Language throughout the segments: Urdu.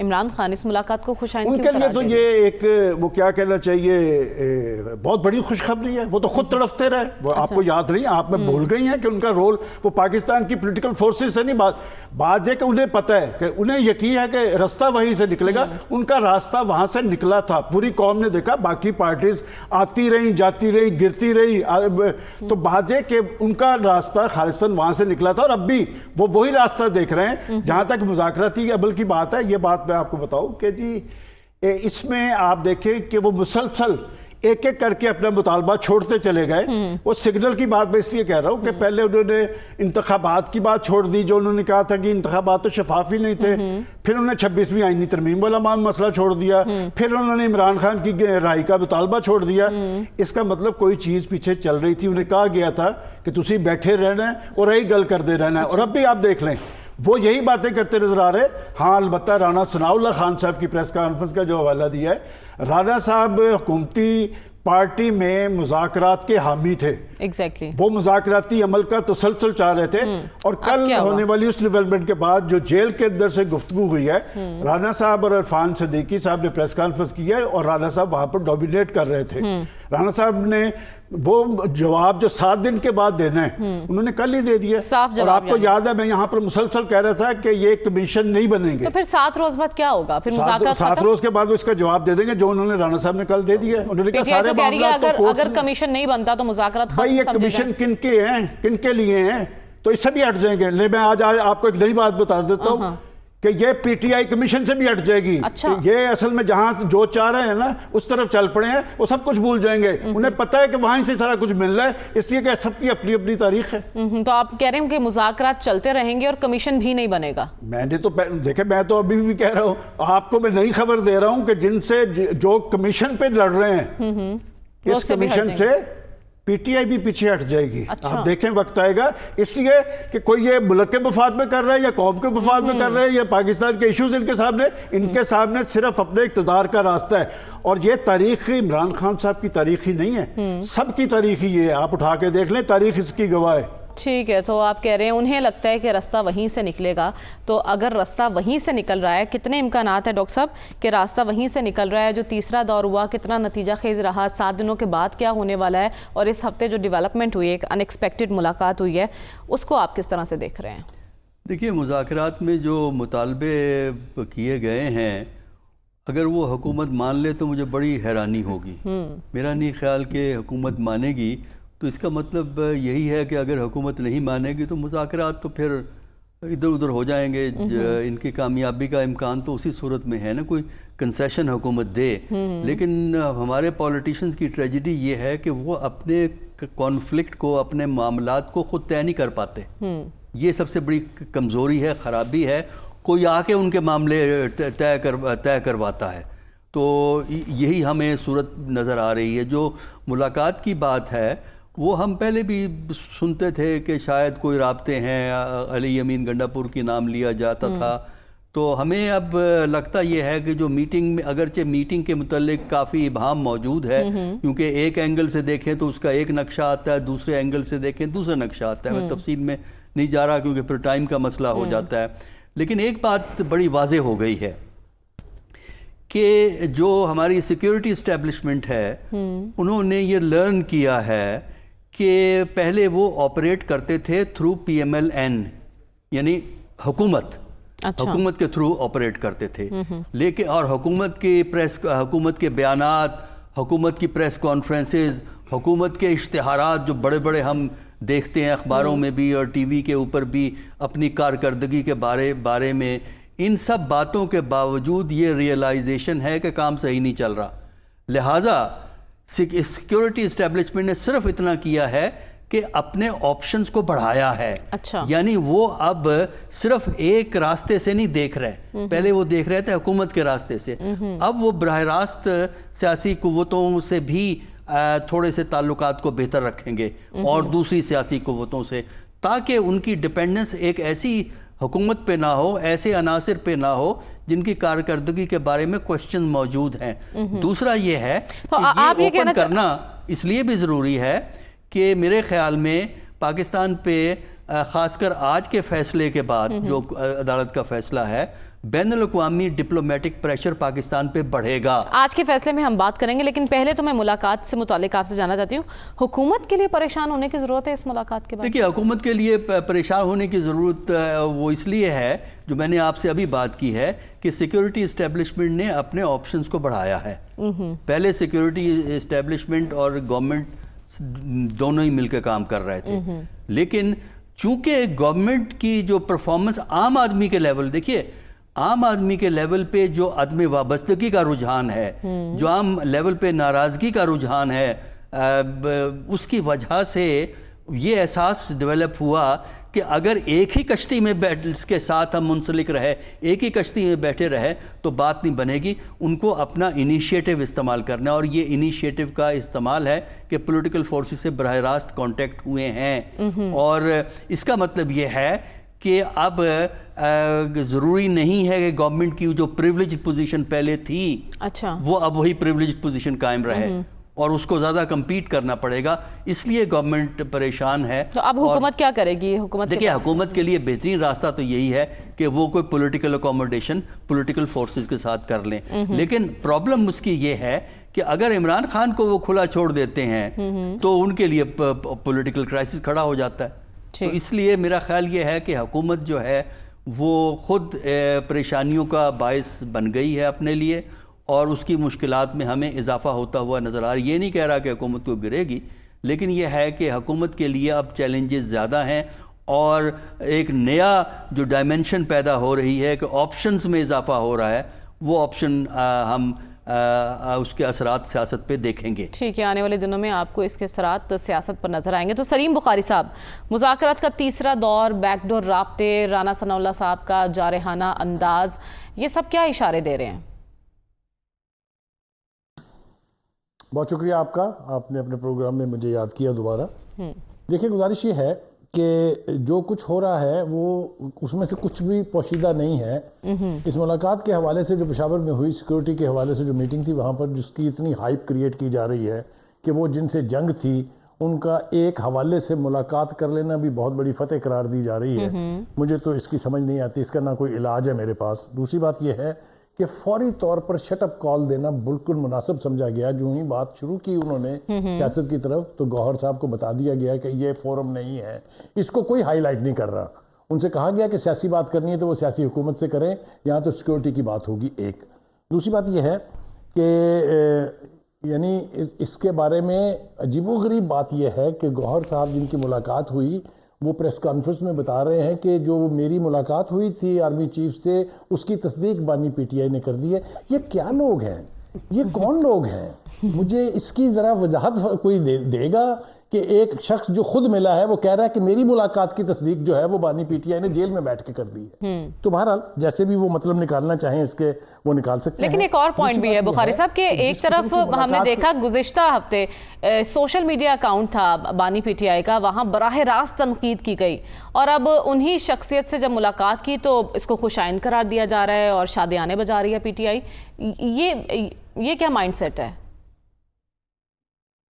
عمران خان اس ملاقات کو خوش آئند ان کے لیے تو یہ ایک وہ کیا کہنا چاہیے بہت بڑی خوشخبری ہے. وہ تو خود تڑپتے رہے, وہ آپ کو یاد نہیں, آپ میں بھول گئی ہیں کہ ان کا رول وہ پاکستان کی پولیٹیکل فورسز سے نہیں, بات یہ کہ انہیں پتہ ہے کہ انہیں یقین ہے کہ راستہ وہیں سے نکلے گا. ان کا راستہ وہاں سے نکلا تھا, پوری قوم نے دیکھا, باقی پارٹیز آتی رہیں جاتی رہی گرتی رہی, تو بات یہ کہ ان کا راستہ خالصتاً وہاں سے نکلا تھا, اور اب بھی وہ وہی راستہ دیکھ رہے ہیں. جہاں تک مذاکراتی عمل کی بات ہے, یہ بات میں آپ کو بتاؤں کہ جی اس میں آپ دیکھیں کہ وہ مسلسل ایک ایک کر کے اپنا مطالبہ چھوڑتے چلے گئے. وہ سگنل کی بات میں اس لیے کہہ رہا ہوں کہ پہلے انہوں نے انتخابات کی بات چھوڑ دی, جو انہوں نے کہا تھا کہ انتخابات تو شفاف ہی نہیں تھے. پھر انہوں نے 26ویں آئینی ترمیم والا مسئلہ چھوڑ دیا. پھر انہوں نے عمران خان کی رہائی کا مطالبہ چھوڑ دیا. اس کا مطلب کوئی چیز پیچھے چل رہی تھی. انہیں کہا گیا تھا کہ تسی بیٹھے رہنا ہے اور یہی گل کرتے رہنا ہے, اور اب بھی آپ دیکھ لیں وہ یہی باتیں کرتے نظر آ رہے. ہاں البتہ رانا ثناء اللہ خان صاحب کی پریس کانفرنس کا جو حوالہ دیا ہے, رانا صاحب حکومتی پارٹی میں مذاکرات کے حامی تھے. وہ مذاکراتی عمل کا تسلسل چاہ رہے تھے. اور کل ہونے والی اس ڈیولپمنٹ کے بعد جو جیل کے اندر سے گفتگو ہوئی ہے, رانا صاحب اور عرفان صدیقی صاحب نے پریس کانفرنس کی ہے, اور رانا صاحب وہاں پر ڈومینیٹ کر رہے تھے. رانا صاحب نے وہ جواب جو 7 دن کے بعد دینا ہے انہوں نے کل ہی دے دیا. اور آپ کو یاد ہے میں یہاں پر مسلسل کہہ رہا تھا کہ یہ کمیشن نہیں بنیں گے. تو پھر 7 روز بعد کیا ہوگا؟ پھر مذاکرات 7 روز کے بعد وہ اس کا جواب دے دیں گے جو انہوں نے رانا صاحب نے کل دے دیا. انہوں نے کہا سارے معاملات اگر کمیشن نہیں بنتا تو مذاکرات ختم. بھائی یہ کمیشن کن کے ہیں, کن کے لیے ہیں, تو اس سے بھی ہٹ جائیں گے. لے میں آج آپ کو ایک نئی بات بتا دیتا ہوں کہ یہ پی ٹی آئی کمیشن سے بھی ہٹ جائے گی. یہ اصل میں جہاں جو چاہ رہے ہیں نا اس طرف چل پڑے ہیں, وہ سب کچھ بھول جائیں گے. انہیں پتہ ہے کہ وہاں سے سارا کچھ مل رہا ہے, اس لیے کہ سب کی اپنی اپنی تاریخ ہے. تو آپ کہہ رہے ہیں کہ مذاکرات چلتے رہیں گے اور کمیشن بھی نہیں بنے گا؟ میں نے تو دیکھیں, میں تو ابھی بھی کہہ رہا ہوں, آپ کو میں نئی خبر دے رہا ہوں کہ جن سے جو کمیشن پہ لڑ رہے ہیں اس کمیشن سے پی ٹی آئی بھی پیچھے ہٹ جائے گی. آپ دیکھیں وقت آئے گا, اس لیے کہ کوئی یہ ملک کے مفاد میں کر رہا ہے یا قوم کے مفاد میں کر رہا ہے یا پاکستان کے ایشوز ان کے سامنے صرف اپنے اقتدار کا راستہ ہے. اور یہ تاریخ عمران خان صاحب کی تاریخ ہی نہیں ہے, سب کی تاریخ ہی یہ ہے. آپ اٹھا کے دیکھ لیں, تاریخ اس کی گواہ ہے. ٹھیک ہے, تو آپ کہہ رہے ہیں انہیں لگتا ہے کہ راستہ وہیں سے نکلے گا. تو اگر راستہ وہیں سے نکل رہا ہے, کتنے امکانات ہیں ڈاکٹر صاحب کہ راستہ وہیں سے نکل رہا ہے؟ جو تیسرا دور ہوا کتنا نتیجہ خیز رہا, 7 دنوں کے بعد کیا ہونے والا ہے, اور اس ہفتے جو ڈیولپمنٹ ہوئی ہے, ایک ان ایکسپیکٹڈ ملاقات ہوئی ہے, اس کو آپ کس طرح سے دیکھ رہے ہیں؟ دیکھیے, مذاکرات میں جو مطالبے کیے گئے ہیں اگر وہ حکومت مان لے تو مجھے بڑی حیرانی ہوگی. میرا نہیں خیال کہ حکومت مانے گی. تو اس کا مطلب یہی ہے کہ اگر حکومت نہیں مانے گی تو مذاکرات تو پھر ادھر ادھر ہو جائیں گے. ان کی کامیابی کا امکان تو اسی صورت میں ہے نا, کوئی کنسیشن حکومت دے. لیکن ہمارے پولیٹیشنز کی ٹریجڈی یہ ہے کہ وہ اپنے کانفلکٹ کو, اپنے معاملات کو خود طے نہیں کر پاتے. یہ سب سے بڑی کمزوری ہے, خرابی ہے. کوئی آ کے ان کے معاملے طے کرواتا ہے. تو یہی ہمیں صورت نظر آ رہی ہے. جو ملاقات کی بات ہے وہ ہم پہلے بھی سنتے تھے کہ شاید کوئی رابطے ہیں, علی امین گنڈاپور کی نام لیا جاتا تھا. تو ہمیں اب لگتا یہ ہے کہ جو میٹنگ میں, اگرچہ میٹنگ کے متعلق کافی ابہام موجود ہے, کیونکہ ایک اینگل سے دیکھیں تو اس کا ایک نقشہ آتا ہے, دوسرے اینگل سے دیکھیں دوسرا نقشہ آتا ہے. میں تفصیل میں نہیں جا رہا کیونکہ پھر ٹائم کا مسئلہ ہو جاتا ہے. لیکن ایک بات بڑی واضح ہو گئی ہے کہ جو ہماری سیکیورٹی اسٹیبلشمنٹ ہے انہوں نے یہ لرن کیا ہے کہ پہلے وہ آپریٹ کرتے تھے through P M L N, یعنی حکومت کے تھرو آپریٹ کرتے تھے. لیکن اور حکومت کے بیانات, حکومت کی پریس کانفرنسز, حکومت کے اشتہارات جو بڑے بڑے ہم دیکھتے ہیں اخباروں میں بھی اور ٹی وی کے اوپر بھی اپنی کارکردگی کے بارے میں, ان سب باتوں کے باوجود یہ ریئلائزیشن ہے کہ کام صحیح نہیں چل رہا. لہٰذا سیکیورٹی اسٹیبلشمنٹ نے صرف اتنا کیا ہے کہ اپنے آپشنز کو بڑھایا ہے. یعنی وہ اب صرف ایک راستے سے نہیں دیکھ رہے. پہلے وہ دیکھ رہے تھے حکومت کے راستے سے, اب وہ براہ راست سیاسی قوتوں سے بھی تھوڑے سے تعلقات کو بہتر رکھیں گے اور دوسری سیاسی قوتوں سے, تاکہ ان کی ڈپینڈنس ایک ایسی حکومت پہ نہ ہو, ایسے عناصر پہ نہ ہو جن کی کارکردگی کے بارے میں کوشچن موجود ہیں. دوسرا یہ ہے کہ یہ اوپن کرنا اس لیے بھی ضروری ہے کہ میرے خیال میں پاکستان پہ خاص کر آج کے فیصلے کے بعد جو عدالت کا فیصلہ ہے، بین الاقوامی ڈپلومیٹک پریشر پاکستان پہ بڑھے گا۔ آج کے فیصلے میں ہم بات کریں گے، لیکن پہلے تو میں ملاقات سے متعلق آپ سے جاننا چاہتی ہوں، حکومت کے لیے پریشان ہونے کی ضرورت ہے اس ملاقات کے بعد؟ دیکھیے، حکومت کے لیے پریشان ہونے کی ضرورت وہ اس لیے ہے، جو میں نے آپ سے ابھی بات کی ہے، کہ سیکیورٹی اسٹیبلشمنٹ نے اپنے آپشنز کو بڑھایا ہے۔ پہلے سیکیورٹی اسٹیبلشمنٹ اور گورنمنٹ دونوں ہی مل کے کام کر رہے تھے، لیکن چونکہ گورنمنٹ کی جو پرفارمنس عام آدمی کے لیول، دیکھیے عام آدمی کے لیول پہ جو عدم وابستگی کا رجحان ہے، جو عام لیول پہ ناراضگی کا رجحان ہے، اس کی وجہ سے یہ احساس ڈیولپ ہوا کہ اگر ایک ہی کشتی میں کے ساتھ ہم منسلک رہے، ایک ہی کشتی میں بیٹھے رہے تو بات نہیں بنے گی۔ ان کو اپنا انیشیٹو استعمال کرنا ہے، اور یہ انیشیٹو کا استعمال ہے کہ پولیٹیکل فورسز سے براہ راست کانٹیکٹ ہوئے ہیں، اور اس کا مطلب یہ ہے کہ اب ضروری نہیں ہے کہ گورنمنٹ کی جو پریولیج پوزیشن پہلے تھی وہ اب وہی پریولیج پوزیشن قائم رہے، اور اس کو زیادہ کمپیٹ کرنا پڑے گا، اس لیے گورنمنٹ پریشان ہے۔ تو اب حکومت کیا کرے گی؟ دیکھیے، حکومت کے لیے بہترین راستہ تو یہی ہے کہ وہ کوئی پولیٹیکل اکوموڈیشن پولیٹیکل فورسز کے ساتھ کر لیں، لیکن پرابلم اس کی یہ ہے کہ اگر عمران خان کو وہ کھلا چھوڑ دیتے ہیں تو ان کے لیے پولیٹیکل کرائسس کھڑا ہو جاتا ہے۔ تو اس لیے میرا خیال یہ ہے کہ حکومت جو ہے وہ خود پریشانیوں کا باعث بن گئی ہے اپنے لیے، اور اس کی مشکلات میں ہمیں اضافہ ہوتا ہوا نظر آ رہا ہے۔ یہ نہیں کہہ رہا کہ حکومت کو گرے گی، لیکن یہ ہے کہ حکومت کے لیے اب چیلنجز زیادہ ہیں، اور ایک نیا جو ڈائمنشن پیدا ہو رہی ہے کہ آپشنز میں اضافہ ہو رہا ہے، وہ آپشن ہم اس کے اثرات سیاست پہ دیکھیں گے۔ ٹھیک ہے، آنے والے دنوں میں آپ کو اس کے اثرات سیاست پر نظر آئیں گے۔ تو سلیم بخاری صاحب، مذاکرات کا تیسرا دور، بیک ڈور رابطے، رانا ثناء اللہ صاحب کا جارحانہ انداز، یہ سب کیا اشارے دے رہے ہیں؟ بہت شکریہ آپ کا، آپ نے اپنے پروگرام میں مجھے یاد کیا دوبارہ۔ دیکھیں، گزارش یہ ہے کہ جو کچھ ہو رہا ہے وہ اس میں سے کچھ بھی پوشیدہ نہیں ہے۔ اس ملاقات کے حوالے سے جو پشاور میں ہوئی، سیکورٹی کے حوالے سے جو میٹنگ تھی وہاں پر، جس کی اتنی ہائپ کریٹ کی جا رہی ہے کہ وہ جن سے جنگ تھی ان کا ایک حوالے سے ملاقات کر لینا بھی بہت بڑی فتح قرار دی جا رہی ہے۔ مجھے تو اس کی سمجھ نہیں آتی، اس کا نہ کوئی علاج ہے میرے پاس۔ دوسری بات یہ ہے کہ فوری طور پر شٹ اپ کال دینا بالکل مناسب سمجھا گیا۔ جو ہی بات شروع کی انہوں نے سیاست کی طرف، تو گوہر صاحب کو بتا دیا گیا کہ یہ فورم نہیں ہے، اس کو کوئی ہائی لائٹ نہیں کر رہا۔ ان سے کہا گیا کہ سیاسی بات کرنی ہے تو وہ سیاسی حکومت سے کریں، یہاں تو سیکورٹی کی بات ہوگی۔ ایک دوسری بات یہ ہے کہ یعنی اس کے بارے میں عجیب و غریب بات یہ ہے کہ گوہر صاحب جن کی ملاقات ہوئی، وہ پریس کانفرنس میں بتا رہے ہیں کہ جو میری ملاقات ہوئی تھی آرمی چیف سے، اس کی تصدیق بانی پی ٹی آئی نے کر دی ہے۔ یہ کیا لوگ ہیں؟ یہ کون لوگ ہیں؟ مجھے اس کی ذرا وضاحت کوئی دے گا کہ ایک شخص جو خود ملا ہے وہ کہہ رہا ہے کہ میری ملاقات کی تصدیق جو ہے وہ بانی پی ٹی آئی نے جیل میں بیٹھ کے کر دی ہے۔ تو بہرحال جیسے بھی وہ مطلب نکالنا چاہیں اس کے، وہ نکال سکتے ہیں۔ لیکن ایک اور پوائنٹ بھی ہے بخاری صاحب کہ ایک طرف ہم نے دیکھا گزشتہ ہفتے سوشل میڈیا اکاؤنٹ تھا بانی پی ٹی آئی کا، وہاں براہ راست تنقید کی گئی، اور اب انہی شخصیت سے جب ملاقات کی تو اس کو خوش آئند قرار دیا جا رہا ہے اور شادیانے بجا رہی ہے پی ٹی آئی۔ یہ کیا مائنڈ سیٹ ہے؟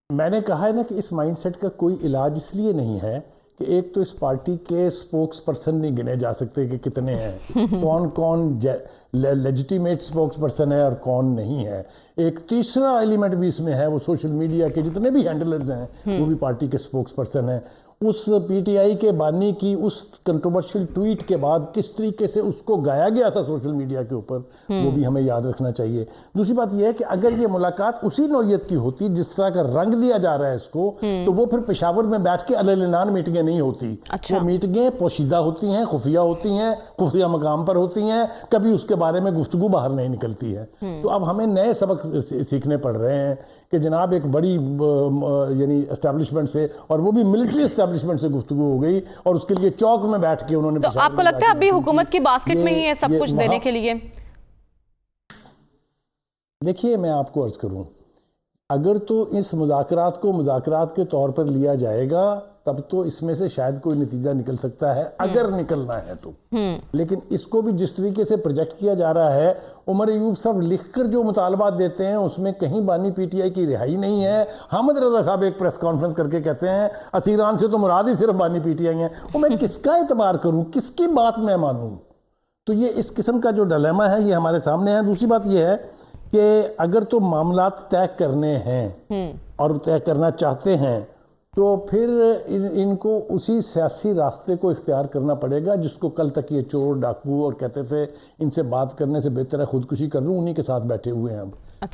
میں نے کہا ہے نا کہ اس مائنڈ سیٹ کا کوئی علاج اس لیے نہیں ہے کہ ایک تو اس پارٹی کے سپوکس پرسن نہیں گنے جا سکتے کہ کتنے ہیں، کون لیجیٹیمیٹ سپوکس پرسن ہے اور کون نہیں ہے۔ ایک تیسرا ایلیمنٹ بھی اس میں ہے، وہ سوشل میڈیا کے جتنے بھی ہینڈلرز ہیں وہ بھی پارٹی کے سپوکس پرسن ہیں۔ اس پی ٹی آئی کے بانی کی اس کنٹروورشل ٹویٹ کے بعد کس طریقے سے اس کو گایا گیا تھا سوشل میڈیا کے اوپر، وہ بھی ہمیں یاد رکھنا چاہیے۔ دوسری بات یہ ہے کہ اگر یہ ملاقات اسی نوعیت کی ہوتی جس طرح کا رنگ دیا جا رہا ہے اس کو، تو وہ پھر پشاور میں بیٹھ کے اعلان میٹنگیں نہیں ہوتی۔ وہ میٹنگیں پوشیدہ ہوتی ہیں، خفیہ ہوتی ہیں، خفیہ مقام پر ہوتی ہیں، کبھی اس کے بارے میں گفتگو باہر نہیں نکلتی ہے۔ تو اب ہمیں نئے سبق سیکھنے پڑ رہے ہیں کہ جناب ایک بڑی یعنی اسٹیبلشمنٹ سے، اور وہ بھی ملٹری اسٹیبلشمنٹ سے گفتگو ہو گئی، اور اس کے لیے چوک میں بیٹھ کے انہوں نے۔ تو آپ کو لگتا ہے ابھی حکومت کی باسکٹ میں ہی ہے سب کچھ دینے کے لیے؟ دیکھیے، میں آپ کو عرض کروں، اگر تو اس مذاکرات کو مذاکرات کے طور پر لیا جائے گا تب تو اس میں سے شاید کوئی نتیجہ نکل سکتا ہے، اگر نکلنا ہے تو۔ لیکن اس کو بھی جس طریقے سے پروجیکٹ کیا جا رہا ہے، عمر ایوب صاحب لکھ کر جو مطالبات دیتے ہیں اس میں کہیں بانی پی ٹی آئی کی رہائی نہیں ہے۔ حامد رضا صاحب ایک پریس کانفرنس کر کے کہتے ہیں اسیران سے تو مراد ہی صرف بانی پی ٹی آئی ہیں۔ وہ میں کس کا اعتبار کروں، کس کی بات میں مانوں؟ تو یہ اس قسم کا جو ڈیلیما ہے یہ ہمارے سامنے ہے۔ دوسری بات یہ ہے کہ اگر تو معاملات طے کرنے ہیں اور طے کرنا چاہتے ہیں تو پھر ان کو اسی سیاسی راستے کو اختیار کرنا پڑے گا جس کو کل تک یہ چور ڈاکو اور کہتے تھے ان سے بات کرنے سے بہتر ہے خودکشی کر لوں، انہی کے ساتھ بیٹھے ہوئے ہیں اب۔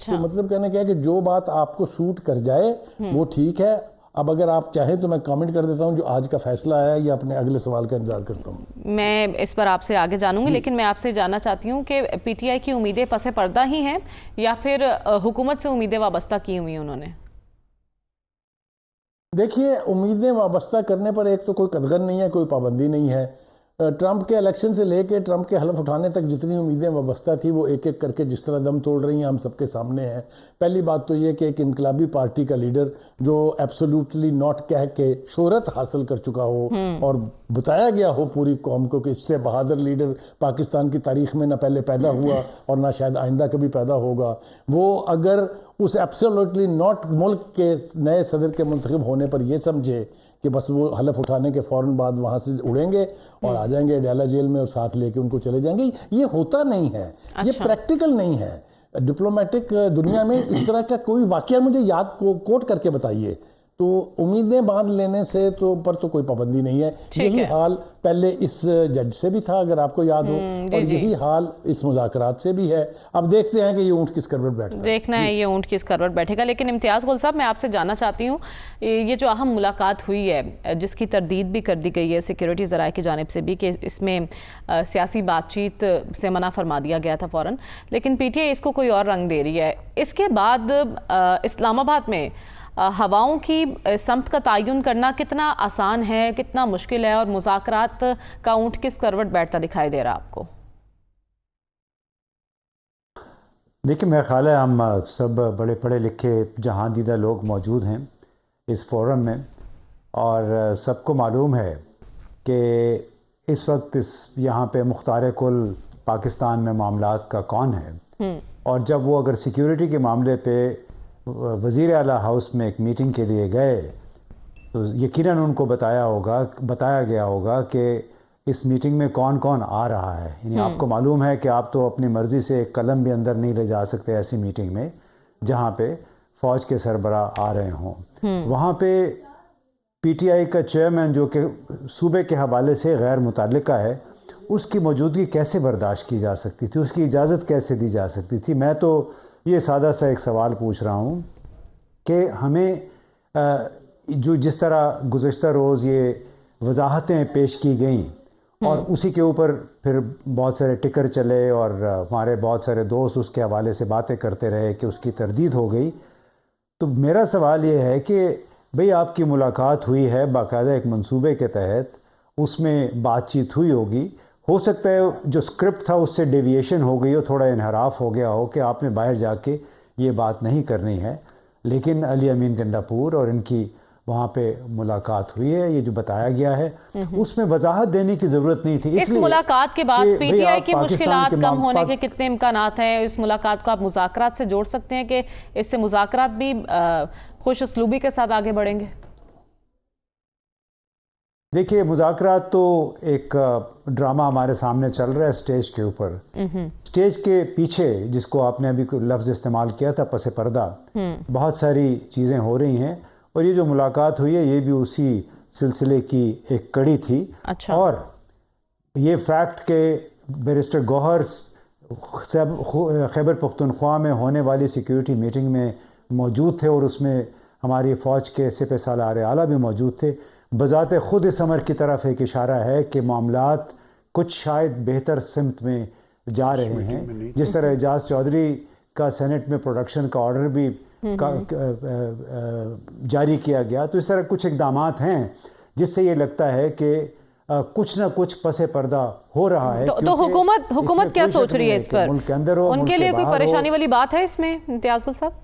تو مطلب کہنے کیا ہے کہ جو بات آپ کو سوٹ کر جائے وہ ٹھیک ہے۔ اب اگر آپ چاہیں تو میں کامنٹ کر دیتا ہوں جو آج کا فیصلہ ہے یا اپنے اگلے سوال کا انتظار کرتا ہوں۔ میں اس پر آپ سے آگے جانوں گی، لیکن میں آپ سے جاننا چاہتی ہوں کہ پی ٹی آئی کی امیدیں پس پردہ ہی ہیں یا پھر حکومت سے امیدیں وابستہ کی ہوئی انہوں نے؟ دیکھیے، امیدیں وابستہ کرنے پر ایک تو کوئی قدغن نہیں ہے، کوئی پابندی نہیں ہے۔ ٹرمپ کے الیکشن سے لے کے ٹرمپ کے حلف اٹھانے تک جتنی امیدیں وابستہ تھی وہ ایک ایک کر کے جس طرح دم توڑ رہی ہیں ہم سب کے سامنے ہیں۔ پہلی بات تو یہ کہ ایک انقلابی پارٹی کا لیڈر جو ایبسولوٹلی ناٹ کہہ کے شہرت حاصل کر چکا ہو اور بتایا گیا ہو پوری قوم کو کہ اس سے بہادر لیڈر پاکستان کی تاریخ میں نہ پہلے پیدا ہوا اور نہ شاید آئندہ کبھی پیدا ہوگا، وہ اگر اس ایبسولوٹلی ناٹ ملک کے نئے صدر کے منتخب ہونے پر یہ سمجھے کہ بس وہ حلف اٹھانے کے فوراً بعد وہاں سے اڑیں گے اور آ جائیں گے ڈیلا جیل میں اور ساتھ لے کے ان کو چلے جائیں گے، یہ ہوتا نہیں ہے، یہ پریکٹیکل نہیں ہے۔ ڈپلومیٹک دنیا میں اس طرح کا کوئی واقعہ مجھے یاد کوٹ کر کے بتائیے۔ تو امیدیں باندھ لینے سے تو پر تو کوئی پابندی نہیں ہے۔ یہی حال پہلے اس جج سے بھی تھا اگر آپ کو یاد ہو، اور یہی حال اس مذاکرات سے بھی ہے۔ اب دیکھتے ہیں کہ یہ اونٹ کس کروٹ بیٹھتا ہے، دیکھنا ہے یہ اونٹ کس کروٹ بیٹھے گا۔ لیکن امتیاز گل صاحب، میں آپ سے جاننا چاہتی ہوں یہ جو اہم ملاقات ہوئی ہے جس کی تردید بھی کر دی گئی ہے سیکیورٹی ذرائع کی جانب سے بھی کہ اس میں سیاسی بات چیت سے منع فرما دیا گیا تھا فوراً، لیکن پی ٹی آئی اس کو کوئی اور رنگ دے رہی ہے۔ اس کے بعد اسلام آباد میں ہواؤں کی سمت کا تعین کرنا کتنا آسان ہے، کتنا مشکل ہے، اور مذاکرات کا اونٹ کس کروٹ بیٹھتا دکھائی دے رہا آپ کو؟ دیکھیں، میرا خیال ہے ہم سب بڑے پڑھے لکھے جہاں دیدہ لوگ موجود ہیں اس فورم میں، اور سب کو معلوم ہے کہ اس وقت یہاں پہ مختار کل پاکستان میں معاملات کا کون ہے، اور جب وہ اگر سیکیورٹی کے معاملے پہ وزیر اعلیٰ ہاؤس میں ایک میٹنگ کے لیے گئے تو یقیناً ان کو بتایا گیا ہوگا کہ اس میٹنگ میں کون کون آ رہا ہے۔ یعنی آپ کو معلوم ہے کہ آپ تو اپنی مرضی سے ایک قلم بھی اندر نہیں لے جا سکتے ایسی میٹنگ میں جہاں پہ فوج کے سربراہ آ رہے ہوں۔ وہاں پہ پی ٹی آئی کا چیئرمین جو کہ صوبے کے حوالے سے غیر متعلقہ ہے، اس کی موجودگی کیسے برداشت کی جا سکتی تھی، اس کی اجازت کیسے دی جا سکتی تھی؟ میں تو یہ سادہ سا ایک سوال پوچھ رہا ہوں کہ ہمیں جس طرح گزشتہ روز یہ وضاحتیں پیش کی گئیں اور اسی کے اوپر پھر بہت سارے ٹکر چلے اور ہمارے بہت سارے دوست اس کے حوالے سے باتیں کرتے رہے کہ اس کی تردید ہو گئی، تو میرا سوال یہ ہے کہ بھئی آپ کی ملاقات ہوئی ہے باقاعدہ ایک منصوبے کے تحت، اس میں بات چیت ہوئی ہوگی، ہو سکتا ہے جو اسکرپٹ تھا اس سے ڈیویشن ہو گئی ہو، تھوڑا انحراف ہو گیا ہو کہ آپ نے باہر جا کے یہ بات نہیں کرنی ہے، لیکن علی امین گنڈاپور اور ان کی وہاں پہ ملاقات ہوئی ہے، یہ جو بتایا گیا ہے اس میں وضاحت دینے کی ضرورت نہیں تھی۔ اس ملاقات کے بعد پی ٹی آئی کی مشکلات کم ہونے کے کتنے امکانات ہیں؟ اس ملاقات کو آپ مذاکرات سے جوڑ سکتے ہیں کہ اس سے مذاکرات بھی خوش اسلوبی کے ساتھ آگے بڑھیں گے؟ دیکھیے، مذاکرات تو ایک ڈرامہ ہمارے سامنے چل رہا ہے اسٹیج کے اوپر، اسٹیج کے پیچھے جس کو آپ نے ابھی لفظ استعمال کیا تھا پس پردہ، بہت ساری چیزیں ہو رہی ہیں، اور یہ جو ملاقات ہوئی ہے یہ بھی اسی سلسلے کی ایک کڑی تھی۔ اور یہ فیکٹ کہ بیرسٹر گوہر خیبر پختونخوا میں ہونے والی سیکیورٹی میٹنگ میں موجود تھے اور اس میں ہماری فوج کے سپہ سالار اعلیٰ بھی موجود تھے، بذات خود اس امر کی طرف ایک اشارہ ہے کہ معاملات کچھ شاید بہتر سمت میں جا رہے ہیں۔ جس طرح اعجاز چودھری کا سینٹ میں پروڈکشن کا آرڈر بھی جاری کیا گیا، تو اس طرح کچھ اقدامات ہیں جس سے یہ لگتا ہے کہ کچھ نہ کچھ پس پردہ ہو رہا ہے۔ تو حکومت کیا سوچ رہی ہے اس پر؟ ان کے لیے کوئی پریشانی والی بات ہے اس میں امتیاز گل صاحب؟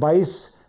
22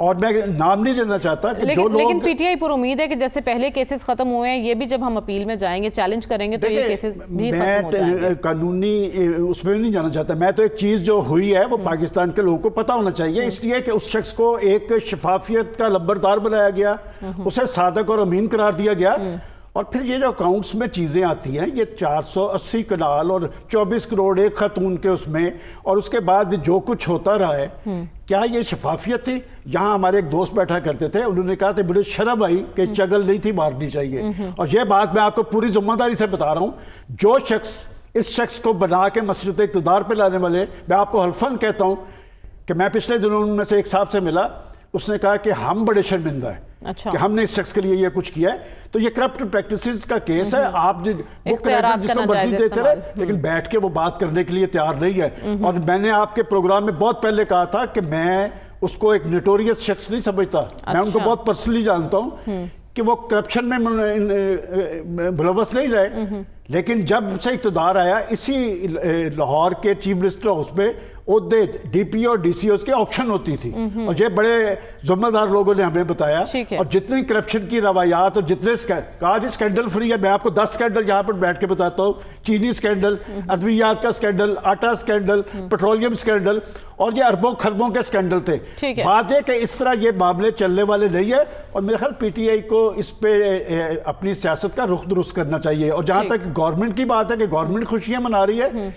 اور میں نام نہیں لینا چاہتا کہ جو لوگ لیکن پی ٹی آئی پر امید ہے کہ جیسے پہلے کیسز ختم ہوئے ہیں یہ بھی جب ہم اپیل میں جائیں گے چیلنج کریں گے تو یہ کیسز بھی ختم ہو جائیں گے. میں قانونی اس میں نہیں جانا چاہتا. میں تو ایک چیز جو ہوئی ہے وہ پاکستان کے لوگوں کو پتہ ہونا چاہیے, اس لیے کہ اس شخص کو ایک شفافیت کا لمبردار بنایا گیا, اسے صادق اور امین قرار دیا گیا. اور پھر یہ جو اکاؤنٹس میں چیزیں آتی ہیں, یہ 480 کنال اور 24 کروڑ ایک خاتون کے اس میں, اور اس کے بعد جو کچھ ہوتا رہا ہے, کیا یہ شفافیت تھی؟ یہاں ہمارے ایک دوست بیٹھا کرتے تھے, انہوں نے کہا تھا بڑے شرم آئی کہ چگل نہیں تھی مارنی چاہیے. اور یہ بات میں آپ کو پوری ذمہ داری سے بتا رہا ہوں, جو شخص اس شخص کو بنا کے مسجد اقتدار پہ لانے والے, میں آپ کو حلفاً کہتا ہوں کہ میں پچھلے دنوں ان میں سے ایک صاحب سے ملا, اس نے کہا کہ ہم بڑے شرمندہ ہیں کہ ہم نے اس شخص کے لیے یہ کچھ کیا ہے. تو یہ کرپٹ پریکٹسز کا کیس ہے, آپ وہ کریڈٹ جس کو مرضی دیتے رہے, لیکن بیٹھ کے وہ بات کرنے کے لیے تیار نہیں ہے. اور میں نے آپ کے پروگرام میں بہت پہلے کہا تھا کہ میں اس کو ایک نوٹوریس شخص نہیں سمجھتا, میں ان کو بہت پرسنلی جانتا ہوں کہ وہ کرپشن میں ملوث نہیں رہے. لیکن جب سے اقتدار آیا, اسی لاہور کے چیف منسٹر ہاؤس میں عہدے ڈی پی اور ڈی سی اوز کے آکشن ہوتی تھی, اور یہ بڑے ذمہ دار لوگوں نے ہمیں بتایا. اور جتنی کرپشن کی روایات اور جتنے کہا جی اسکینڈل فری ہے, میں آپ کو 10 اسکینڈل یہاں پر بیٹھ کے بتاتا ہوں. چینی اسکینڈل, ادویات کا اسکینڈل, آٹا اسکینڈل, پیٹرولیم اسکینڈل, اور یہ اربوں خربوں کے اسکینڈل تھے. بات ہے کہ اس طرح یہ معاملے چلنے والے نہیں ہے, اور میرے خیال پی ٹی آئی کو اس پہ اپنی سیاست کا رخ درست کرنا چاہیے. اور جہاں تک گورنمنٹ کی بات ہے کہ گورنمنٹ خوشیاں منا رہی ہے,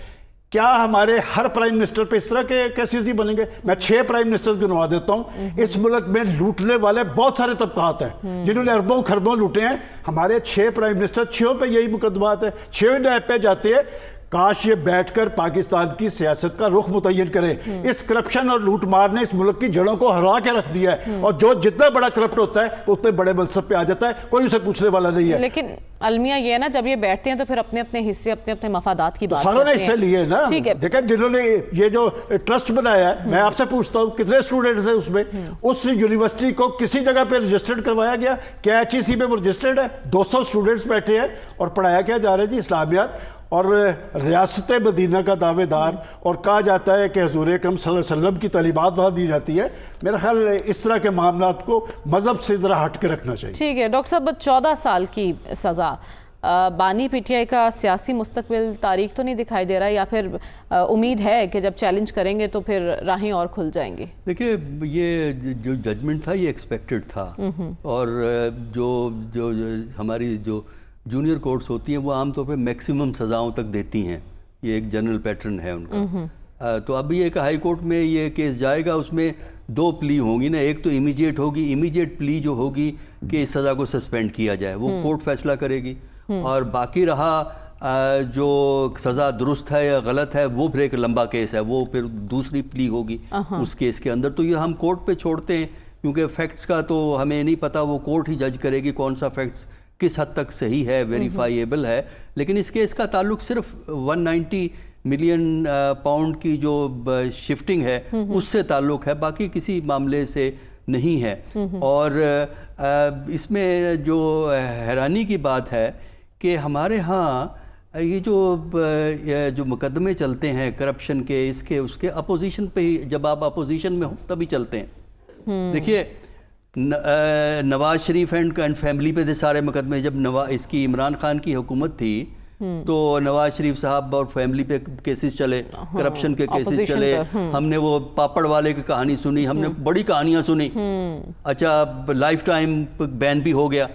کیا ہمارے ہر پرائم منسٹر پہ اس طرح کے کیسز ہی بنیں گے؟ میں 6 پرائم منسٹرز گنوا دیتا ہوں. اس ملک میں لوٹنے والے بہت سارے طبقات ہیں جنہوں نے اربوں خربوں لوٹے ہیں. ہمارے 6 پرائم منسٹر, 6 پہ یہی مقدمات ہیں, 6 نیب پہ جاتے ہیں. کاش یہ بیٹھ کر پاکستان کی سیاست کا رخ متعین کرے. اس کرپشن اور لوٹ مار نے اس ملک کی جڑوں کو ہرا کے رکھ دیا ہے, اور جو جتنا بڑا کرپٹ ہوتا ہے اتنے بڑے منصب پہ آ جاتا ہے, کوئی اسے پوچھنے والا نہیں ہے. لیکن المیہ یہ ہے نا, جب یہ بیٹھتے ہیں تو پھر اپنے اپنے حصے, اپنے اپنے مفادات کی بات ساروں نے حصے لیے نا. دیکھیں جنہوں نے یہ جو ٹرسٹ بنایا ہے, میں آپ سے پوچھتا ہوں کتنے اسٹوڈنٹس ہیں اس میں؟ اس یونیورسٹی کو کسی جگہ پہ رجسٹرڈ کروایا گیا؟ کیا ایچ ای سی میں وہ رجسٹرڈ ہے؟ 200 اسٹوڈنٹس بیٹھے ہیں اور پڑھایا کیا جا رہا ہے جی اسلامیات. اور ریاست مدینہ کا دعوے دار, اور کہا جاتا ہے کہ حضور اکرم صلی اللہ علیہ وسلم کی تعلیمات وہاں دی جاتی ہے. میرا خیال اس طرح کے معاملات کو مذہب سے ذرا ہٹ کے رکھنا چاہیے. ٹھیک ہے ڈاکٹر صاحب, 14 سال کی سزا, بانی پی ٹی آئی کا سیاسی مستقبل تاریخ تو نہیں دکھائی دے رہا, یا پھر امید ہے کہ جب چیلنج کریں گے تو پھر راہیں اور کھل جائیں گی؟ دیکھیں یہ جو ججمنٹ تھا یہ ایکسپیکٹڈ تھا, اور جو ہماری جو جونیئر کورٹس ہوتی ہیں وہ عام طور پہ میکسیمم سزاؤں تک دیتی ہیں, یہ ایک جنرل پیٹرن ہے ان کا. تو اب یہ کہ ہائی کورٹ میں یہ کیس جائے گا, اس میں 2 پلی ہوں گی نا. ایک تو امیجیٹ ہوگی, امیجیٹ پلی جو ہوگی کہ اس سزا کو سسپینڈ کیا جائے, وہ کورٹ فیصلہ کرے گی. اور باقی رہا جو سزا درست ہے یا غلط ہے, وہ پھر ایک لمبا کیس ہے, وہ پھر دوسری پلی ہوگی اس کیس کے اندر. تو یہ ہم کورٹ پہ چھوڑتے ہیں, کیونکہ فیکٹس کا تو ہمیں نہیں پتا, وہ کورٹ ہی جج کرے گی کون سا فیکٹس کس حد تک صحیح ہے, ویریفائیبل ہے. لیکن اس کیس کا تعلق صرف 190 ملین پاؤنڈ کی جو شفٹنگ ہے اس سے تعلق ہے, باقی کسی معاملے سے نہیں ہے. اور اس میں جو حیرانی کی بات ہے کہ ہمارے ہاں یہ جو مقدمے چلتے ہیں کرپشن کے, اس کے اس کے اپوزیشن پہ ہی, جب آپ اپوزیشن میں ہوں تبھی چلتے ہیں. دیکھیے نواز شریف اینڈ فیملی پہ تھے سارے مقدمے. جب اس کی عمران خان کی حکومت تھی تو نواز شریف صاحب اور فیملی پہ کیسز چلے, کرپشن کے کیسز چلے. ہم نے وہ پاپڑ والے کی کہانی سنی, ہم نے بڑی کہانیاں سنی. اچھا لائف ٹائم بین بھی ہو گیا,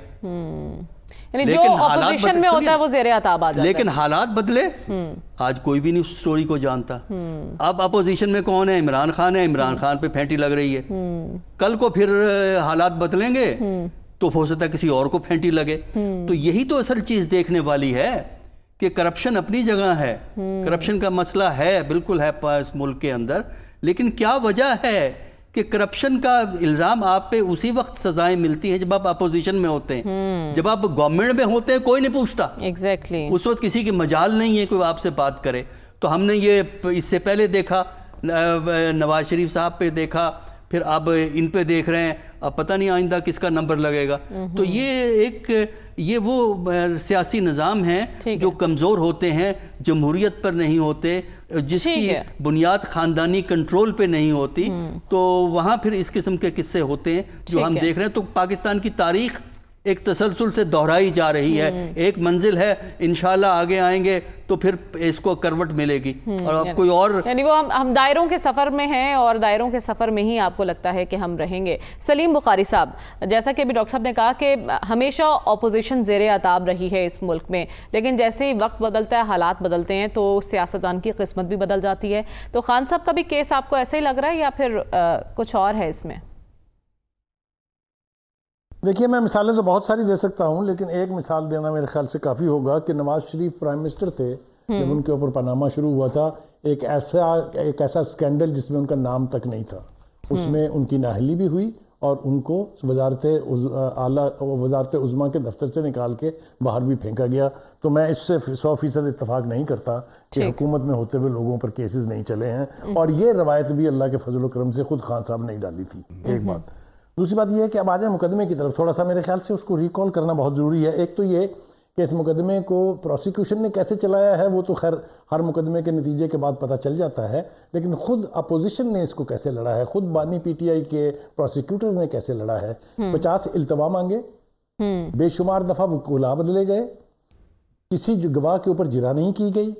لیکن اپوزیشن میں ہوتا ہے وہ زیر عتاب آ جاتا ہے. لیکن حالات بدلے, آج کوئی بھی نہیں اس سٹوری کو جانتا. اب اپوزیشن میں کون ہے؟ عمران خان ہے. عمران خان پہ پھینٹی لگ رہی ہے. کل کو پھر حالات بدلیں گے تو ہو سکتا ہے کسی اور کو پھینٹی لگے. تو یہی تو اصل چیز دیکھنے والی ہے کہ کرپشن اپنی جگہ ہے, کرپشن کا مسئلہ ہے, بالکل ہے اس ملک کے اندر. لیکن کیا وجہ ہے کہ کرپشن کا الزام آپ پہ اسی وقت سزائیں ملتی ہیں جب آپ اپوزیشن میں ہوتے ہیں. جب آپ گورنمنٹ میں ہوتے ہیں کوئی نہیں پوچھتا, اس وقت کسی کی مجال نہیں ہے کوئی آپ سے بات کرے. تو ہم نے یہ اس سے پہلے دیکھا, نواز شریف صاحب پہ دیکھا, پھر اب ان پہ دیکھ رہے ہیں, اب پتہ نہیں آئندہ کس کا نمبر لگے گا. تو یہ وہ سیاسی نظام ہیں جو کمزور ہوتے ہیں, جمہوریت پر نہیں ہوتے, جس کی بنیاد خاندانی کنٹرول پہ نہیں ہوتی، تو وہاں پھر اس قسم کے قصے ہوتے ہیں جو ہم دیکھ رہے ہیں. تو پاکستان کی تاریخ ایک تسلسل سے دہرائی جا رہی ہے. ایک منزل ہے، انشاءاللہ آگے آئیں گے تو پھر اس کو کروٹ ملے گی. اور اب کوئی اور یعنی وہ ہم دائروں کے سفر میں ہیں اور دائروں کے سفر میں ہی آپ کو لگتا ہے کہ ہم رہیں گے. سلیم بخاری صاحب، جیسا کہ ابھی ڈاکٹر صاحب نے کہا کہ ہمیشہ اپوزیشن زیر عتاب رہی ہے اس ملک میں، لیکن جیسے ہی وقت بدلتا ہے، حالات بدلتے ہیں، تو سیاستدان کی قسمت بھی بدل جاتی ہے. تو خان صاحب کا بھی کیس آپ کو ایسے ہی لگ رہا ہے یا پھر کچھ اور ہے اس میں؟ دیکھیے، میں مثالیں تو بہت ساری دے سکتا ہوں، لیکن ایک مثال دینا میرے خیال سے کافی ہوگا کہ نواز شریف پرائم منسٹر تھے جب ان کے اوپر پاناما شروع ہوا تھا. ایک ایسا سکینڈل جس میں ان کا نام تک نہیں تھا، اس میں ان کی نااہلی بھی ہوئی اور ان کو وزارت عظمیٰ کے دفتر سے نکال کے باہر بھی پھینکا گیا. تو میں اس سے 100% اتفاق نہیں کرتا کہ حکومت میں ہوتے ہوئے لوگوں پر کیسز نہیں چلے ہیں. اور یہ روایت بھی اللہ کے فضل و کرم سے خود خان صاحب نے ڈالی تھی. ایک بات. دوسری بات یہ ہے کہ اب آ جائیں مقدمے کی طرف. تھوڑا سا میرے خیال سے اس کو ریکال کرنا بہت ضروری ہے. ایک تو یہ کہ اس مقدمے کو پروسیکیوشن نے کیسے چلایا ہے وہ تو خیر ہر مقدمے کے نتیجے کے بعد پتہ چل جاتا ہے، لیکن خود اپوزیشن نے اس کو کیسے لڑا ہے، خود بانی پی ٹی آئی کے پروسیکیوٹر نے کیسے لڑا ہے. 50 التوا مانگے، بے شمار دفعہ وکلاء بدلے گئے، کسی گواہ کے اوپر جرح نہیں کی گئی.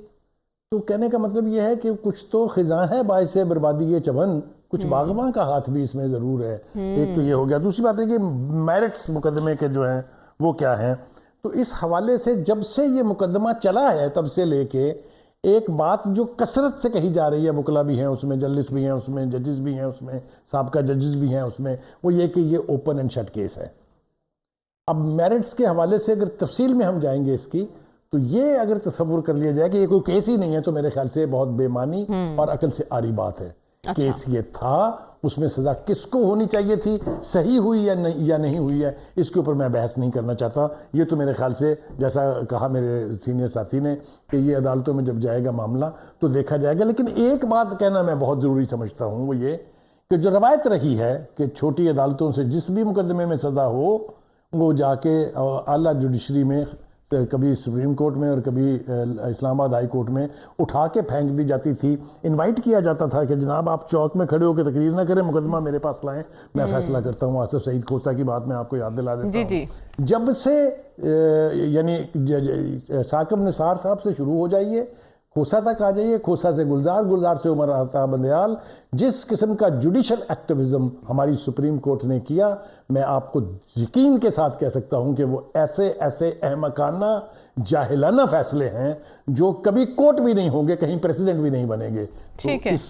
تو کہنے کا مطلب یہ ہے کہ کچھ تو خزاں ہے باعث بربادی چمن، کچھ باغباں کا ہاتھ بھی اس میں ضرور ہے. ایک تو یہ ہو گیا. دوسری بات ہے کہ میرٹس مقدمے کے جو ہیں وہ کیا ہیں. تو اس حوالے سے جب سے یہ مقدمہ چلا ہے تب سے لے کے ایک بات جو کثرت سے کہی جا رہی ہے، وکلاء بھی ہیں اس میں، جرنلسٹ بھی ہیں اس میں، ججز بھی ہیں اس میں، سابقہ ججز بھی ہیں اس میں، وہ یہ کہ یہ اوپن اینڈ شٹ کیس ہے. اب میرٹس کے حوالے سے اگر تفصیل میں ہم جائیں گے اس کی، تو یہ اگر تصور کر لیا جائے کہ یہ کوئی کیس ہی نہیں ہے تو میرے خیال سے بہت بے معنی اور عقل سے عاری بات ہے. کیس یہ تھا، اس میں سزا کس کو ہونی چاہیے تھی، صحیح ہوئی یا نہیں ہوئی ہے، اس کے اوپر میں بحث نہیں کرنا چاہتا. یہ تو میرے خیال سے جیسا کہا میرے سینئر ساتھی نے کہ یہ عدالتوں میں جب جائے گا معاملہ تو دیکھا جائے گا. لیکن ایک بات کہنا میں بہت ضروری سمجھتا ہوں، وہ یہ کہ جو روایت رہی ہے کہ چھوٹی عدالتوں سے جس بھی مقدمے میں سزا ہو وہ جا کے اعلیٰ جوڈیشری میں، کبھی سپریم کورٹ میں اور کبھی اسلام آباد ہائی کورٹ میں اٹھا کے پھینک دی جاتی تھی. انوائٹ کیا جاتا تھا کہ جناب آپ چوک میں کھڑے ہو کے تقریر نہ کریں، مقدمہ میرے پاس لائیں، میں فیصلہ کرتا ہوں. آصف سعید کھوسہ کی بات میں آپ کو یاد دلا دیتا ہوں. جب سے یعنی ثاقب نثار صاحب سے شروع ہو جائیے، کھوسہ تک آ جائیے، کھوسہ سے گلزار، گلزار سے عمر عطا بندیال، جس قسم کا جوڈیشل ایکٹیوزم ہماری سپریم کورٹ نے کیا، میں آپ کو یقین کے ساتھ کہہ سکتا ہوں کہ وہ ایسے احمقانہ جاہلانہ فیصلے ہیں جو کبھی کورٹ بھی نہیں ہوں گے، کہیں پریسیڈنٹ بھی نہیں بنیں گے.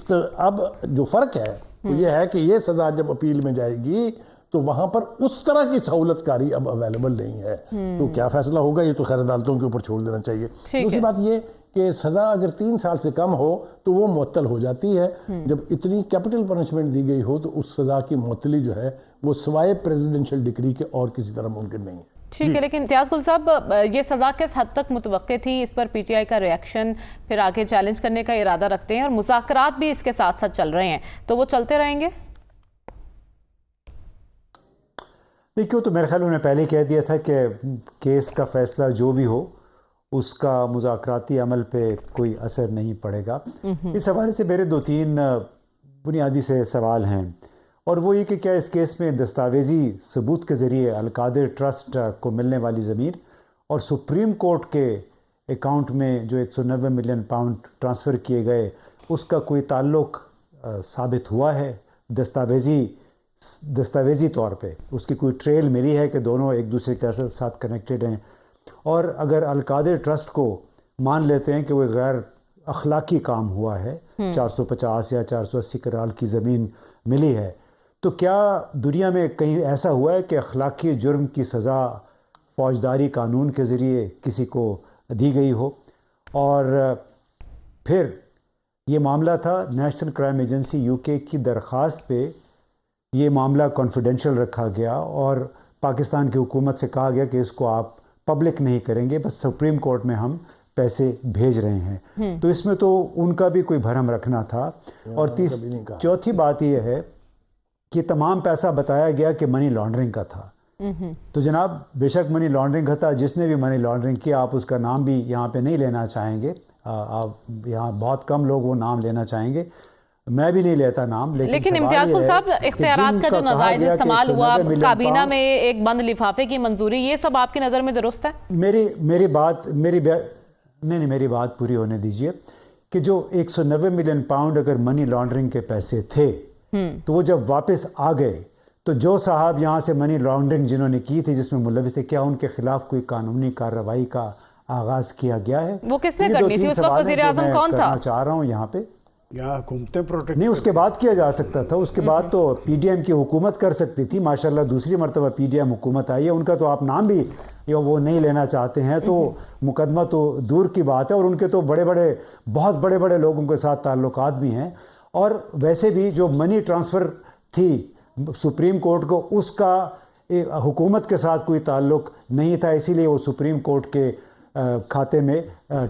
تو اب جو فرق ہے وہ یہ ہے کہ یہ سزا جب اپیل میں جائے گی تو وہاں پر اس طرح کی سہولت کاری اب اویلیبل نہیں ہے. تو کیا فیصلہ ہوگا یہ تو خیر عدالتوں کے اوپر چھوڑ دینا چاہیے. دوسری بات یہ کہ سزا اگر 3 سال سے کم ہو تو وہ معطل ہو جاتی ہے. جب اتنی کیپٹل پنشمنٹ دی گئی ہو تو اس سزا کی معطلی جو ہے وہ سوائے پریزیڈنشل ڈکری کے اور کسی طرح ممکن نہیں ہے. ٹھیک ہے، لیکن امتیاز گل صاحب، یہ سزا کس حد تک متوقع تھی؟ اس پر پی ٹی آئی کا ریئیکشن، پھر آگے چیلنج کرنے کا ارادہ رکھتے ہیں اور مذاکرات بھی اس کے ساتھ ساتھ چل رہے ہیں، تو وہ چلتے رہیں گے؟ دیکھو، تو میرے خیال انہوں نے پہلے کہہ دیا تھا کہ کیس کا فیصلہ جو بھی ہو اس کا مذاکراتی عمل پہ کوئی اثر نہیں پڑے گا. اس حوالے سے میرے 2-3 بنیادی سے سوال ہیں، اور وہ یہ کہ کیا اس کیس میں دستاویزی ثبوت کے ذریعے القادر ٹرسٹ کو ملنے والی زمین اور سپریم کورٹ کے اکاؤنٹ میں جو 190 ملین پاؤنڈ ٹرانسفر کیے گئے اس کا کوئی تعلق ثابت ہوا ہے دستاویزی طور پہ؟ اس کی کوئی ٹریل ملی ہے کہ دونوں ایک دوسرے کے ساتھ کنیکٹڈ ہیں؟ اور اگر القادر ٹرسٹ کو مان لیتے ہیں کہ وہ غیر اخلاقی کام ہوا ہے، 450 یا 480 کنال کی زمین ملی ہے، تو کیا دنیا میں کہیں ایسا ہوا ہے کہ اخلاقی جرم کی سزا فوجداری قانون کے ذریعے کسی کو دی گئی ہو؟ اور پھر یہ معاملہ تھا نیشنل کرائم ایجنسی UK کی درخواست پہ یہ معاملہ کانفیڈینشیل رکھا گیا اور پاکستان کی حکومت سے کہا گیا کہ اس کو آپ پبلک نہیں کریں گے، بس سپریم کورٹ میں ہم پیسے بھیج رہے ہیں. تو اس میں تو ان کا بھی کوئی بھرم رکھنا تھا. اور چوتھی بات یہ ہے کہ تمام پیسہ بتایا گیا کہ منی لانڈرنگ کا تھا. تو جناب بے شک منی لانڈرنگ کا تھا، جس نے بھی منی لانڈرنگ کیا آپ اس کا نام بھی یہاں پہ نہیں لینا چاہیں گے آپ یہاں بہت کم لوگ وہ نام لینا چاہیں گے، میں بھی نہیں لیتا نام، لیکن امتیاز کل صاحب اختیارات کا جو ناجائز استعمال ہوا، کابینہ میں ایک بند لفافے کی منظوری، یہ سب آپ کی نظر میں درست ہے؟ میری بات پوری ہونے دیجئے کہ جو 190 ملین پاؤنڈ اگر منی لانڈرنگ کے پیسے تھے تو وہ جب واپس آ گئے تو جو صاحب یہاں سے منی لانڈرنگ جنہوں نے کی تھی جس میں ملوث تھے، کیا ان کے خلاف کوئی قانونی کارروائی کا آغاز کیا گیا ہے؟ وہ کس نے کرنی تھی؟ اس وقت وزیر اعظم کون تھا؟ چاہ رہا ہوں یہاں پہ حکومتیں پروٹیکٹ نہیں، اس کے بعد کیا جا سکتا تھا، اس کے بعد تو پی ڈی ایم کی حکومت کر سکتی تھی، ماشاءاللہ دوسری مرتبہ پی ڈی ایم حکومت آئی ہے، ان کا تو آپ نام بھی وہ نہیں لینا چاہتے ہیں تو مقدمہ تو دور کی بات ہے، اور ان کے تو بہت بڑے بڑے لوگوں کے ساتھ تعلقات بھی ہیں، اور ویسے بھی جو منی ٹرانسفر تھی سپریم کورٹ کو، اس کا حکومت کے ساتھ کوئی تعلق نہیں تھا، اسی لیے وہ سپریم کورٹ کے کھاتے میں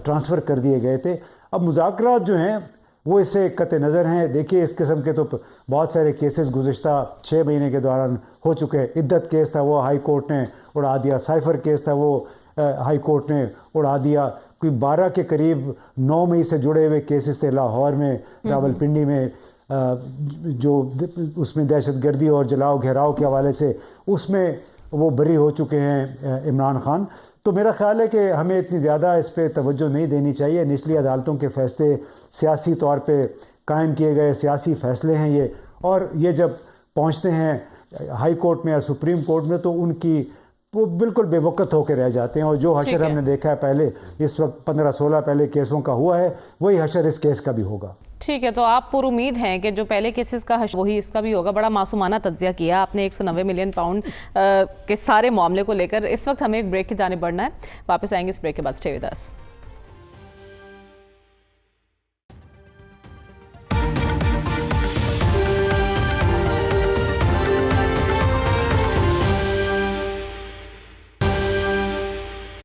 ٹرانسفر کر دیے گئے تھے۔ اب مذاکرات جو ہیں وہ اس سے قطع نظر ہیں۔ دیکھیے اس قسم کے تو بہت سارے کیسز گزشتہ 6 مہینے کے دوران ہو چکے ہیں۔ عدت کیس تھا وہ ہائی کورٹ نے اڑا دیا، سائفر کیس تھا وہ ہائی کورٹ نے اڑا دیا، کوئی 12 کے قریب 9 مئی سے جڑے ہوئے کیسز تھے لاہور میں، راول پنڈی میں، جو اس میں دہشت گردی اور جلاؤ گھیراؤ کے حوالے سے اس میں وہ بری ہو چکے ہیں عمران خان۔ تو میرا خیال ہے کہ ہمیں اتنی زیادہ اس پہ توجہ نہیں دینی چاہیے۔ نچلی عدالتوں کے فیصلے سیاسی طور پہ قائم کیے گئے سیاسی فیصلے ہیں یہ، اور یہ جب پہنچتے ہیں ہائی کورٹ میں یا سپریم کورٹ میں تو ان کی وہ بالکل بے وقت ہو کے رہ جاتے ہیں، اور جو حشر ہم نے دیکھا ہے پہلے اس وقت 15-16 پہلے کیسوں کا ہوا ہے، وہی حشر اس کیس کا بھی ہوگا۔ ٹھیک ہے، تو آپ پر امید ہیں کہ جو پہلے کیسز کا حشر وہی اس کا بھی ہوگا۔ بڑا معصومانہ تجزیہ کیا آپ نے 190 ملین پاؤنڈ کے سارے معاملے کو لے کر۔ اس وقت ہمیں ایک بریک کی جانب بڑھنا ہے، واپس آئیں گے اس بریک کے بعد۔ Stay with us.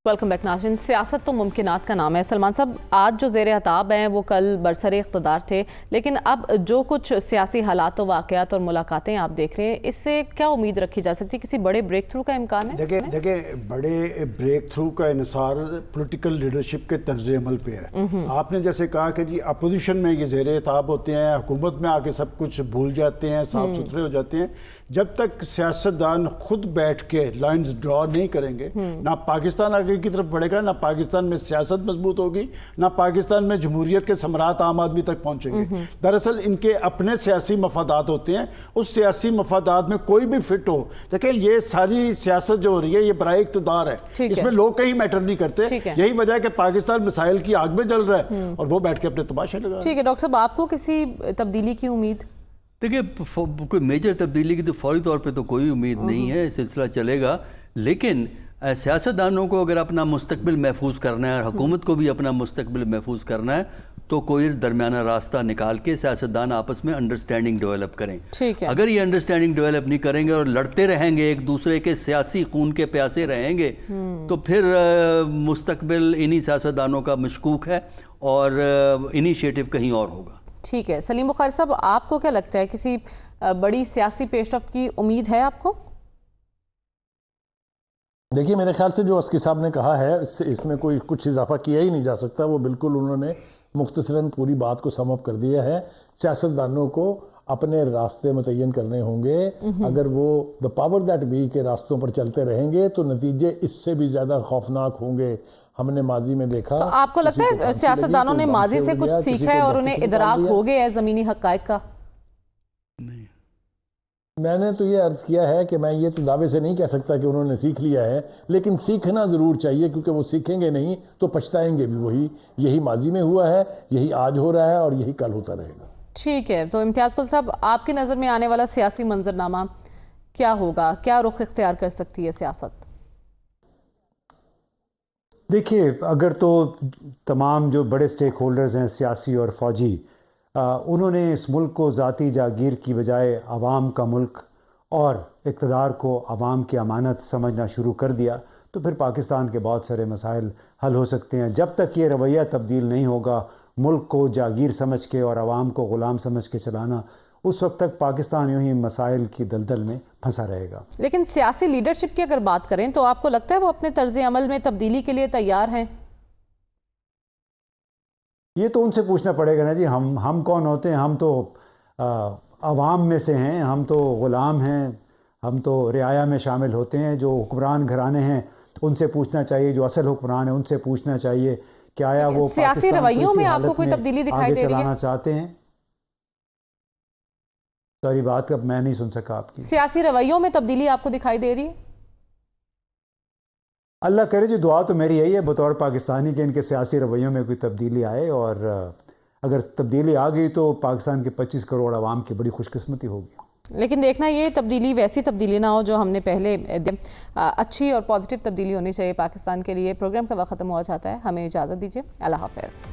Welcome back ناظرین۔ سیاست تو ممکنات کا نام ہے۔ سلمان صاحب، آج جو زیر خطاب ہیں وہ کل برسر اقتدار تھے، لیکن اب جو کچھ سیاسی حالات و واقعات اور ملاقاتیں آپ دیکھ رہے ہیں، اس سے کیا امید رکھی جا سکتی ہے؟ کسی بڑے بریک تھرو کا امکان ہے؟ دیکھیں بڑے بریک تھرو کا انحصار پولیٹیکل لیڈرشپ کے طرز عمل پہ ہے۔ آپ نے جیسے کہا کہ جی اپوزیشن میں یہ زیر خطاب ہوتے ہیں، حکومت میں آ کے سب کچھ بھول جاتے ہیں، صاف ستھرے ہو جاتے ہیں۔ جب تک سیاستدان خود بیٹھ کے لائنز ڈرا نہیں کریں گے، نہ پاکستان آگے کی طرف بڑھے گا، نہ پاکستان میں سیاست مضبوط ہوگی، نہ پاکستان میں جمہوریت کے ثمرات عام آدمی تک پہنچیں گے۔ دراصل ان کے اپنے سیاسی مفادات ہوتے ہیں، اس سیاسی مفادات میں کوئی بھی فٹ ہو۔ دیکھیں یہ ساری سیاست جو ہو رہی ہے یہ برائے اقتدار ہے، اس میں لوگ کہیں میٹر نہیں کرتے۔ یہی وجہ ہے کہ پاکستان مسائل کی آگ میں جل رہا ہے اور وہ بیٹھ کے اپنے تماشے لگا۔ ٹھیک ہے ڈاکٹر صاحب، آپ کو کسی تبدیلی کی امید؟ دیکھیے کوئی میجر تبدیلی کی تو فوری طور پہ تو کوئی امید نہیں ہے، سلسلہ چلے گا، لیکن سیاستدانوں کو اگر اپنا مستقبل محفوظ کرنا ہے اور حکومت کو بھی اپنا مستقبل محفوظ کرنا ہے تو کوئی درمیانہ راستہ نکال کے سیاستدان آپس میں انڈرسٹینڈنگ ڈیولپ کریں۔ اگر یہ انڈرسٹینڈنگ ڈیولپ نہیں کریں گے اور لڑتے رہیں گے، ایک دوسرے کے سیاسی خون کے پیاسے رہیں گے، تو پھر مستقبل انہی سیاستدانوں کا مشکوک ہے اور انیشیٹو کہیں اور ہوگا۔ ٹھیک ہے، سلیم بخاری صاحب، آپ کو کیا لگتا ہے کسی بڑی سیاسی پیش رفت کی امید ہے آپ کو؟ دیکھیے میرے خیال سے جو اسکی صاحب نے کہا ہے اس میں کوئی کچھ اضافہ کیا ہی نہیں جا سکتا، وہ بالکل انہوں نے مختصراً پوری بات کو سم اپ کر دیا ہے۔ سیاستدانوں کو اپنے راستے متعین کرنے ہوں گے، اگر وہ the power that be کے راستوں پر چلتے رہیں گے تو نتیجے اس سے بھی زیادہ خوفناک ہوں گے۔ ہم نے ماضی میں دیکھا۔ تو آپ کو لگتا ہے سیاستدانوں نے ماضی سے کچھ سیکھا ہے اور انہیں ادراک ہو گیا ہے زمینی حقائق کا؟ میں نے تو یہ عرض کیا ہے کہ میں یہ تو دعوے سے نہیں کہہ سکتا کہ انہوں نے سیکھ لیا ہے، لیکن سیکھنا ضرور چاہیے، کیونکہ وہ سیکھیں گے نہیں تو پچھتائیں گے بھی۔ وہی یہی ماضی میں ہوا ہے، یہی آج ہو رہا ہے اور یہی کل ہوتا رہے گا۔ ٹھیک ہے، تو امتیاز کل صاحب، آپ کی نظر میں آنے والا سیاسی منظرنامہ کیا ہوگا؟ کیا رخ اختیار کر سکتی ہے سیاست؟ دیکھیے اگر تو تمام جو بڑے سٹیک ہولڈرز ہیں سیاسی اور فوجی، انہوں نے اس ملک کو ذاتی جاگیر کی بجائے عوام کا ملک اور اقتدار کو عوام کی امانت سمجھنا شروع کر دیا تو پھر پاکستان کے بہت سارے مسائل حل ہو سکتے ہیں۔ جب تک یہ رویہ تبدیل نہیں ہوگا، ملک کو جاگیر سمجھ کے اور عوام کو غلام سمجھ کے چلانا، اس وقت تک پاکستان یوں ہی مسائل کی دلدل میں پھنسا رہے گا۔ لیکن سیاسی لیڈرشپ کی اگر بات کریں تو آپ کو لگتا ہے وہ اپنے طرز عمل میں تبدیلی کے لیے تیار ہیں؟ یہ تو ان سے پوچھنا پڑے گا نا جی، ہم کون ہوتے ہیں؟ ہم تو عوام میں سے ہیں، ہم تو غلام ہیں، ہم تو رعایا میں شامل ہوتے ہیں۔ جو حکمران گھرانے ہیں ان سے پوچھنا چاہیے، جو اصل حکمران ہیں ان سے پوچھنا چاہیے کہ آیا وہ سیاسی پاکستان کو رویوں اسی میں آپ کو حالت کوئی تبدیلی دکھائی آگے دے رہی ہے؟ چلانا چاہتے ہیں؟ سوری بات اب میں نہیں سن سکا آپ کی۔ سیاسی رویوں میں تبدیلی آپ کو دکھائی دے رہی ہے؟ اللہ کرے جی، دعا تو میری یہی ہے بطور پاکستانی کہ ان کے سیاسی رویوں میں کوئی تبدیلی آئے، اور اگر تبدیلی آ گئی تو پاکستان کے 25 کروڑ عوام کی بڑی خوش قسمتی ہوگی۔ لیکن دیکھنا یہ تبدیلی ویسی تبدیلی نہ ہو جو ہم نے پہلے اچھی اور پازیٹیو تبدیلی ہونی چاہیے پاکستان کے لیے۔ پروگرام کا وقت ختم ہوا چاہتا ہے، ہمیں اجازت دیجیے، اللہ حافظ۔